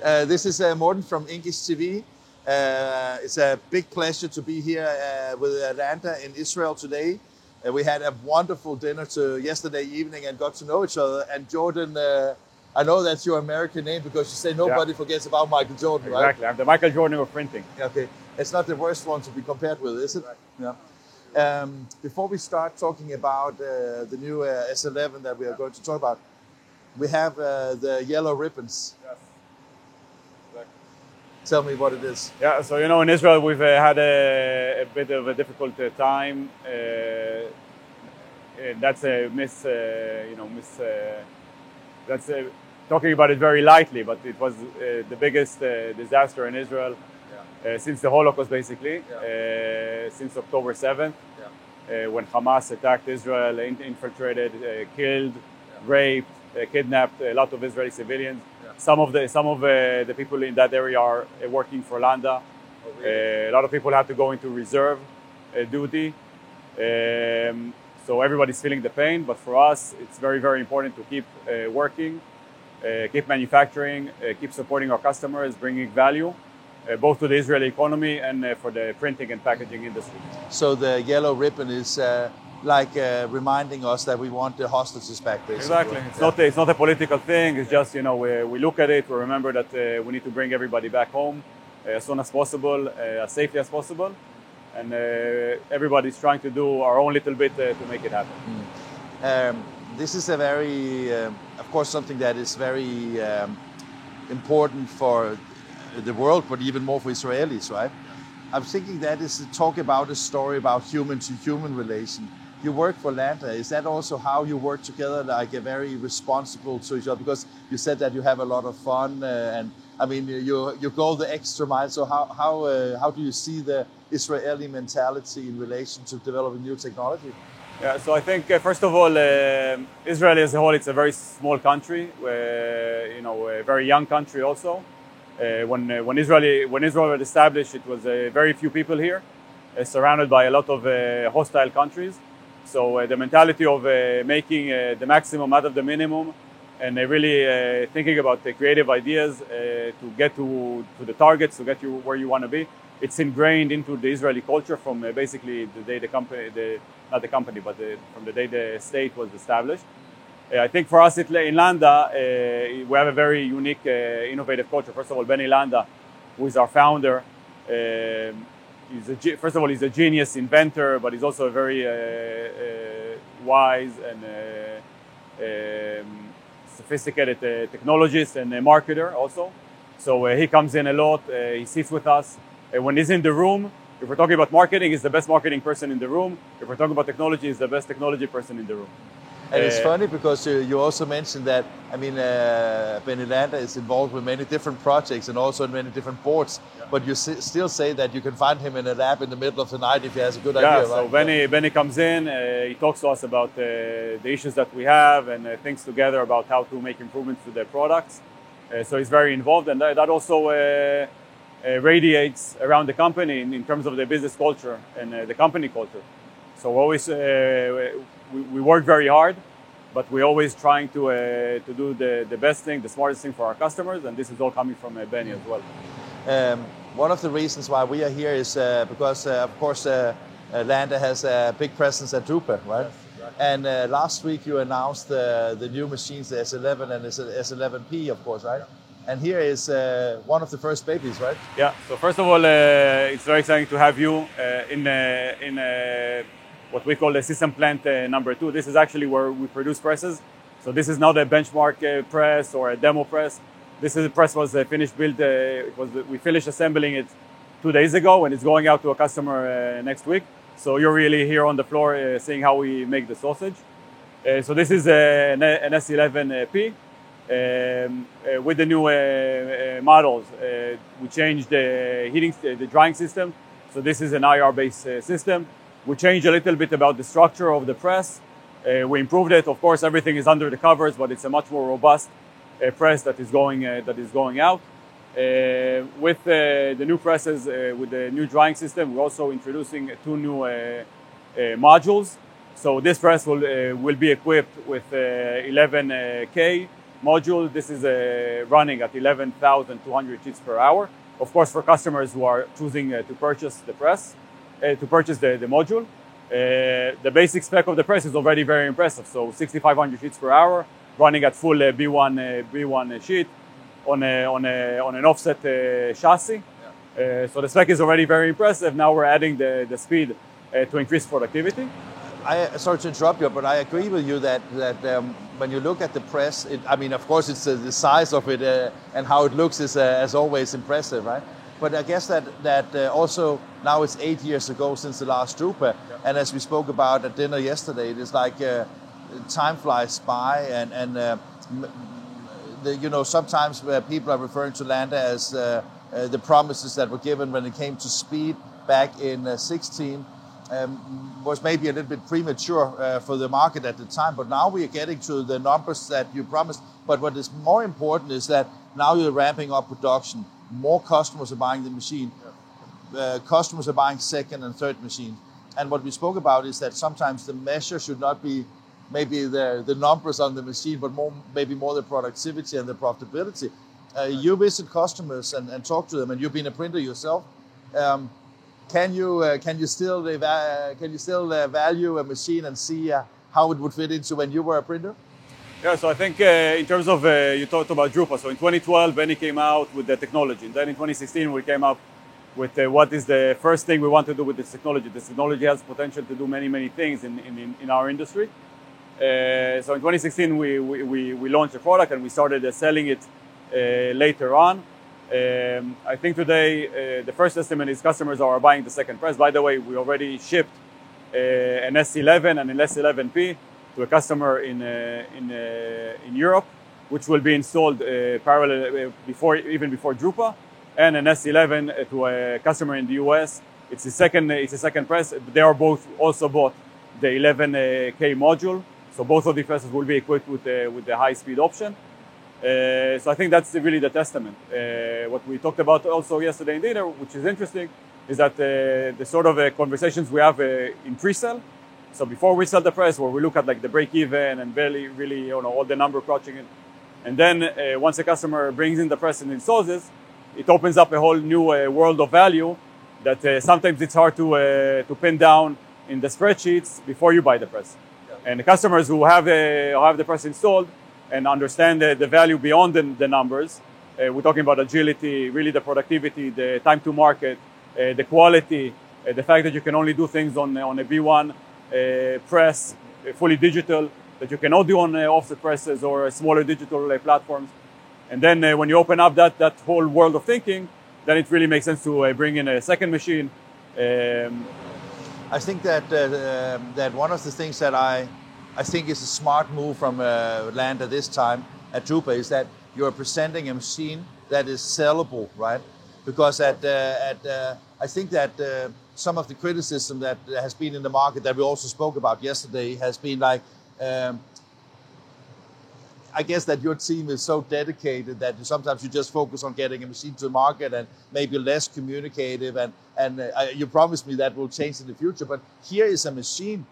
This is Morten from English TV. It's a big pleasure to be here with Atlanta in Israel today. We had a wonderful dinner yesterday evening and got to know each other. And Jordan, I know that's your American name because you say nobody forgets about Michael Jordan, right? Exactly. I'm the Michael Jordan of printing. Okay. It's not the worst one to be compared with, is it? Right. Yeah. Before we start talking about the new S11 that we are going to talk about, we have the yellow ribbons. Yes. Exactly. Tell me what it is. Yeah, so in Israel we've had a bit of a difficult time. That's a that's talking about it very lightly, but it was the biggest disaster in Israel since the Holocaust, basically, since October 7th, when Hamas attacked Israel, infiltrated, killed, raped, kidnapped a lot of Israeli civilians. Some of the people in that area are working for Landa. Oh, really? A lot of people have to go into reserve duty. So everybody's feeling the pain, but for us, it's very, very important to keep working, keep manufacturing, keep supporting our customers, bringing value, both to the Israeli economy and for the printing and packaging industry. So the yellow ribbon is reminding us that we want the hostages back, basically. Exactly. It's not a political thing. It's just, we look at it, we remember that we need to bring everybody back home as soon as possible, as safely as possible. And everybody's trying to do our own little bit to make it happen. This is a very, of course, something that is very important for the world, but even more for Israelis, right? I'm thinking that is to talk about a story about human-to-human relation. You work for Landa. Is that also how you work together, like a very responsible to each other? Because you said that you have a lot of fun, and I mean, you go the extra mile. So how do you see the Israeli mentality in relation to developing new technology? Yeah, so I think first of all, Israel as a whole, it's a very small country, a very young country also. When Israel was established, it was very few people here, surrounded by a lot of hostile countries. So the mentality of making the maximum out of the minimum, and really thinking about the creative ideas to get to the targets, to get you where you want to be, it's ingrained into the Israeli culture from basically the day from the day the state was established. I think for us in Landa, we have a very unique, innovative culture. First of all, Benny Landa, who is our founder, he's a genius inventor, but he's also a very wise and sophisticated technologist and marketer also. So he comes in a lot, he sits with us. When he's in the room, if we're talking about marketing, he's the best marketing person in the room. If we're talking about technology, he's the best technology person in the room. And it's funny because you also mentioned that, I mean, Benny Landa is involved with many different projects and also in many different boards, but you still say that you can find him in a lab in the middle of the night if he has a good idea, so right? Benny comes in, he talks to us about the issues that we have and thinks together about how to make improvements to their products. So he's very involved, and that also radiates around the company in terms of the business culture and the company culture. So always we work very hard, but we're always trying to do the best thing, the smartest thing for our customers, and this is all coming from Benny as well. One of the reasons why we are here is because, of course, Landa has a big presence at Drupa, right? Yes, exactly. And last week you announced the new machines, the S11 and the S11P, of course, right? And here is one of the first babies, right? Yeah. So first of all, it's very exciting to have you in what we call the system plant number 2. This is actually where we produce presses. So this is not a benchmark press or a demo press. This press was finished built. We finished assembling it 2 days ago, and it's going out to a customer next week. So you're really here on the floor seeing how we make the sausage. So this is an S11P. With the new models, we changed the drying system. So this is an IR-based system. We changed a little bit about the structure of the press. We improved it. Of course, everything is under the covers, but it's a much more robust press that is going out. With the new presses, with the new drying system, we're also introducing 2 new modules. So this press will be equipped with 11K module. This is running at 11,200 sheets per hour. Of course, for customers who are choosing to purchase the press, to purchase the module, the basic spec of the press is already very impressive. So 6,500 sheets per hour, running at full B1 sheet on an offset chassis. So the spec is already very impressive. Now we're adding the speed to increase productivity. Sorry to interrupt you, but I agree with you that when you look at the press, I mean, of course, it's the size of it and how it looks is, as always, impressive, right? But I guess that also now it's 8 years ago since the last Drupa, and as we spoke about at dinner yesterday, it is like time flies by, and sometimes people are referring to Landa as the promises that were given when it came to speed back in 16. Was maybe a little bit premature for the market at the time, but now we are getting to the numbers that you promised. But what is more important is that now you're ramping up production. More customers are buying the machine. Customers are buying second and third machines. And what we spoke about is that sometimes the measure should not be maybe the numbers on the machine, but maybe more the productivity and the profitability. You visit customers and talk to them, and you've been a printer yourself. Can you still value a machine and see how it would fit into when you were a printer? Yeah, so I think in terms of, you talked about Drupa. So in 2012, Benny came out with the technology. And then in 2016, we came up with what is the first thing we want to do with this technology. This technology has potential to do many, many things in our industry. So in 2016, we launched the product and we started selling it later on. I think today the first estimate is customers are buying the second press. By the way, we already shipped an S11 and an S11P to a customer in Europe, which will be installed parallel even before Drupa, and an S11 to a customer in the US. It's a second press. They are both also bought the 11K module, so both of the presses will be equipped with the high speed option. So I think that's really the testament. What we talked about also yesterday in dinner, which is interesting, is that the sort of conversations we have in pre-sale. So before we sell the press, where we look at like the break-even and really all the number crunching it, and then once a customer brings in the press and installs this, it opens up a whole new world of value that sometimes it's hard to pin down in the spreadsheets before you buy the press. Yeah. And the customers who have the press installed and understand the value beyond the numbers. We're talking about agility, really the productivity, the time to market, the quality, the fact that you can only do things on a B1 press, fully digital, that you cannot do on offset presses or smaller digital platforms. And then when you open up that whole world of thinking, then it really makes sense to bring in a second machine. I think that one of the things that I think is a smart move from Landa this time at Drupa is that you're presenting a machine that is sellable, right? Because I think that some of the criticism that has been in the market that we also spoke about yesterday has been like, I guess that your team is so dedicated that sometimes you just focus on getting a machine to the market and maybe less communicative, and you promised me that will change in the future. But here is a machine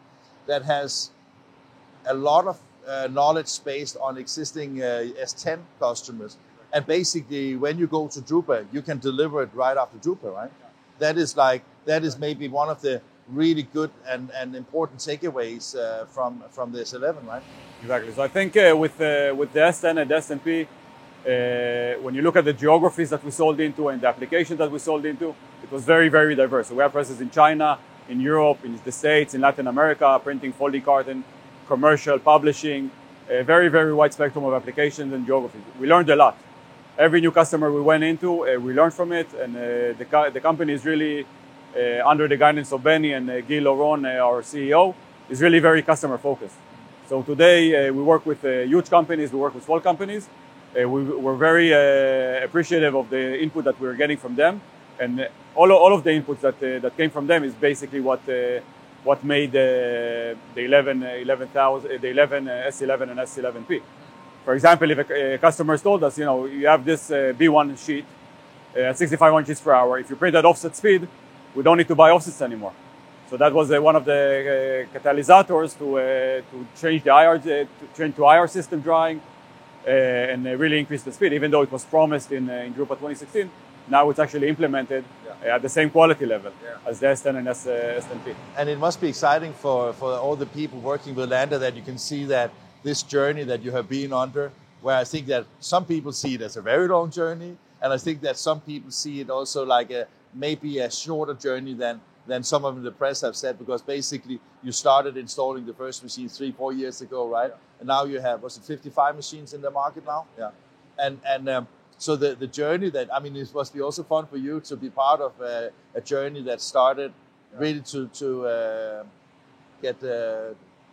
that has a lot of knowledge based on existing S10 customers. And basically, when you go to Drupa, you can deliver it right after Drupa, right? That is maybe one of the really good and important takeaways from this 11, right? Exactly. So I think with the S10 and the S10P, when you look at the geographies that we sold into and the applications that we sold into, it was very, very diverse. So we have presses in China, in Europe, in the States, in Latin America, printing, folding carton, commercial, publishing, a very, very wide spectrum of applications and geographies. We learned a lot. Every new customer we went into, we learned from it, and the company is really, under the guidance of Benny and Gil Oron, our CEO, is really very customer focused. So today we work with huge companies, we work with small companies. We're very appreciative of the input that we're getting from them, and all of the inputs that came from them is basically what made the 11 S11 and S11P. For example, if a customer told us, you have this B1 sheet at 6,500 sheets per hour. If you print at offset speed, we don't need to buy offsets anymore. So that was one of the catalysts to change the IR, to change to IR system drawing. really increase the speed. Even though it was promised in Drupa 2016, now it's actually implemented at the same quality level as the S10 and S10P. And it must be exciting for all the people working with LANDA that you can see that this journey that you have been under, where I think that some people see it as a very long journey, and I think that some people see it also like maybe a shorter journey than some of the press have said, because basically you started installing the first machine 3-4 years ago, right? And now you have, was it 55 machines in the market now? Yeah. And so the journey that, I mean, it must be also fun for you to be part of a journey that started really to get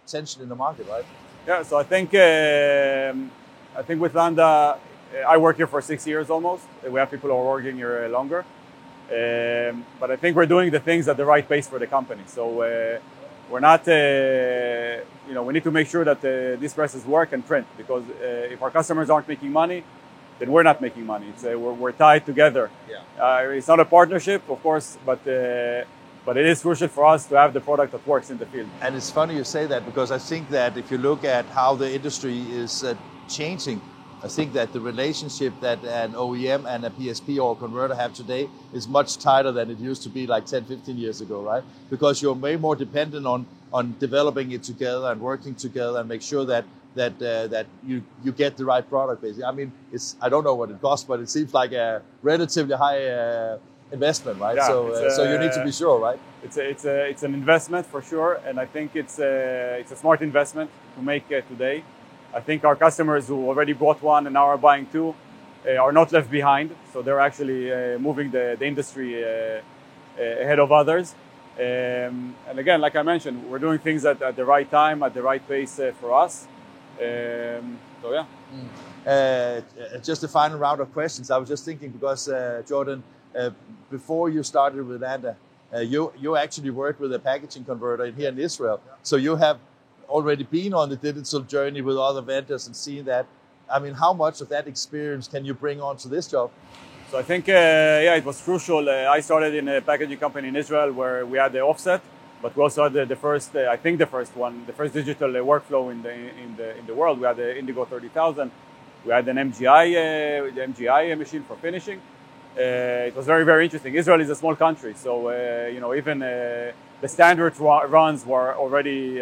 attention in the market, right? Yeah, so I think with LANDA, I work here for 6 years almost. We have people who are working here longer. But I think we're doing the things at the right pace for the company. So we're not, we need to make sure that these presses work and print, because if our customers aren't making money, then we're not making money. It's, we're tied together. Yeah. It's not a partnership, of course, but it is crucial for us to have the product that works in the field. And it's funny you say that, because I think that if you look at how the industry is changing, I think that the relationship that an OEM and a PSP or a converter have today is much tighter than it used to be like 10, 15 years ago, right? Because you're way more dependent on developing it together and working together and make sure that you get the right product, basically. I mean, I don't know what it costs, but it seems like a relatively high investment, right? Yeah, so you need to be sure, right? It's an investment for sure, and I think it's a smart investment to make today. I think our customers who already bought one and now are buying two are not left behind, so they're actually moving the industry ahead of others. And again, like I mentioned, we're doing things at the right time, at the right pace for us. So yeah. Just a final round of questions. I was just thinking, because Jordan, before you started with LANDA, you actually worked with a packaging converter here in Israel. So you have already been on the digital journey with other vendors and seen that. I mean, how much of that experience can you bring onto this job? So I think, it was crucial. I started in a packaging company in Israel where we had the offset, but we also had the first digital workflow in the world. We had the Indigo 30,000. We had an MGI machine for finishing. It was very, very interesting. Israel is a small country, so even the standard runs were already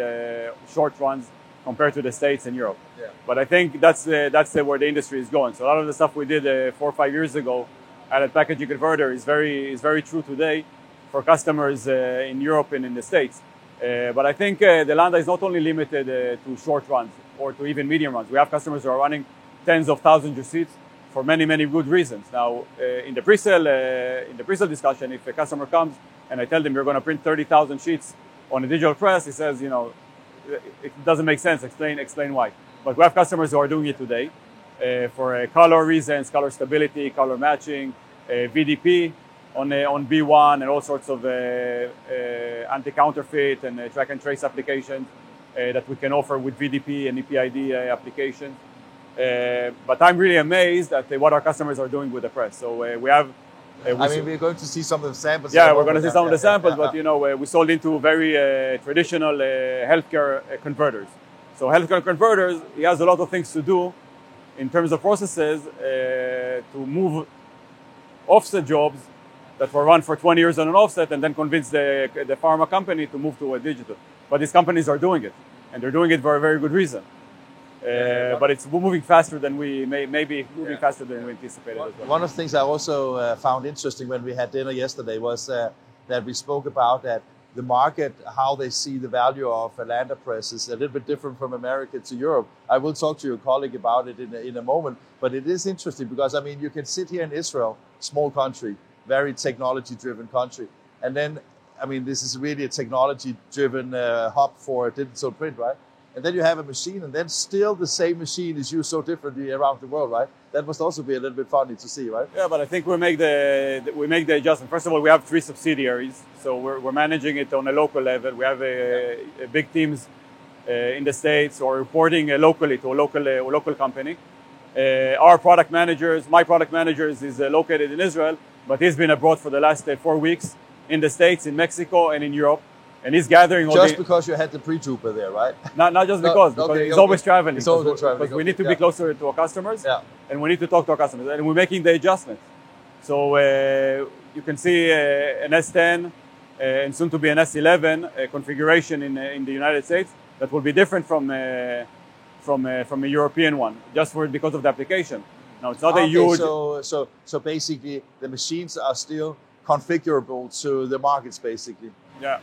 short runs compared to the States and Europe. Yeah. But I think that's where the industry is going. So a lot of the stuff we did 4 or 5 years ago at a packaging converter is very true today for customers in Europe and in the States. But I think the LANDA is not only limited to short runs or to even medium runs. We have customers who are running tens of thousands of sheets for many, many good reasons. Now, in the pre-sale discussion, if a customer comes and I tell them you're going to print 30,000 sheets on a digital press, he says, it doesn't make sense. Explain why. But we have customers who are doing it today for color reasons, color stability, color matching, VDP on B1, and all sorts of anti-counterfeit and track and trace applications that we can offer with VDP and EPID applications. But I'm really amazed at what our customers are doing with the press. So we have. We're going to see some of the samples. Yeah, we're going to see some of the samples, but we sold into very traditional healthcare converters. So healthcare converters, he has a lot of things to do in terms of processes to move offset jobs that were run for 20 years on an offset, and then convince the pharma company to move to a digital. But these companies are doing it, and they're doing it for a very good reason. But it's moving faster than we faster than we anticipated as well. One of the things I also found interesting when we had dinner yesterday was that we spoke about that the market, how they see the value of a LANDA press is a little bit different from America to Europe. I will talk to your colleague about it in a moment, but it is interesting because, I mean, you can sit here in Israel, small country, very technology-driven country, and then, I mean, this is really a technology-driven hub for digital print, right? And then you have a machine, and then still the same machine is used so differently around the world, right? That must also be a little bit funny to see, right? Yeah, but I think we make the adjustment. First of all, we have 3 subsidiaries, so we're managing it on a local level. We have big teams in the States or reporting locally to a local company. Our product managers, my product manager is located in Israel, but he's been abroad for the last 4 weeks in the States, in Mexico, and in Europe. and he's gathering all Just the, because you had the pre-trooper there, right? not just No, because okay, he's okay. always traveling. He's always traveling, Because we okay, need to yeah. be closer to our customers, Yeah. and we need to talk to our customers, and we're making the adjustments. So you can see an S10 and soon to be an S11 configuration in the United States that will be different from a European one, just because of the application. Now it's not a huge. So basically, the machines are still configurable to the markets, basically. Yeah,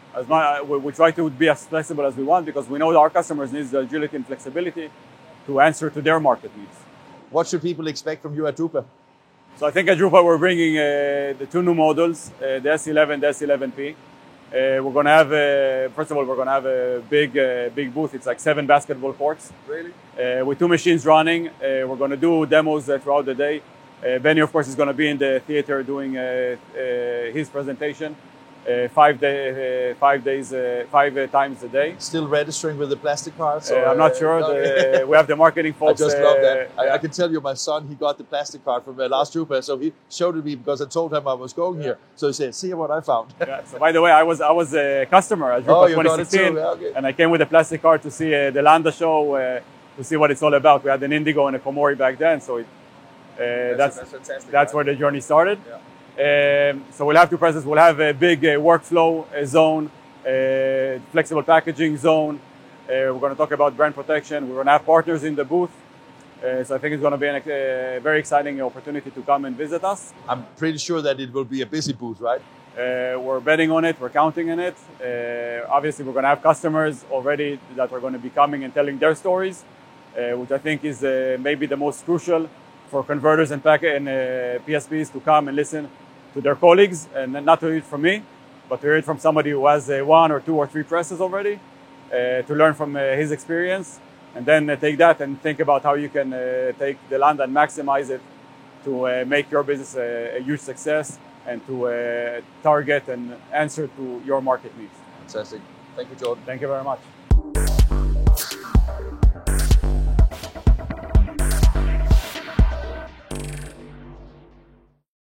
we try to be as flexible as we want because we know that our customers need the agility and flexibility to answer to their market needs. What should people expect from you at Drupa? So I think at Drupa we're bringing the two new models, the S11, the S11P. We're going to have, first of all, we're going to have a big booth. It's like 7 basketball courts. Really? With 2 machines running. We're going to do demos throughout the day. Benny, of course, is going to be in the theater doing his presentation 5 times a day. Still registering with the plastic cards? I'm not sure. No. We have the marketing folks. I just love that. Yeah. I can tell you, my son, he got the plastic card from last Drupa, so he showed it me because I told him I was going here. So he said, "See what I found." Yeah. So by the way, I was a customer at Oh, Drupa you got it 2016, too. Yeah, okay. and I came with a plastic card to see the Landa show, to see what it's all about. We had an Indigo and a Komori back then, so that's fantastic. that's where the journey started. Yeah. So we'll have 2 presses. We'll have a big workflow zone, flexible packaging zone. We're going to talk about brand protection. We're going to have partners in the booth. So I think it's going to be a very exciting opportunity to come and visit us. I'm pretty sure that it will be a busy booth, right? We're betting on it. We're counting on it. Obviously, we're going to have customers already that are going to be coming and telling their stories, which I think is maybe the most crucial for converters and PSPs to come and listen to their colleagues, and not to hear it from me, but to hear it from somebody who has 1 or 2 or 3 presses already, to learn from his experience, and then take that and think about how you can take the Landa and maximize it to make your business a huge success and to target and answer to your market needs. Fantastic. Thank you, Jordan. Thank you very much.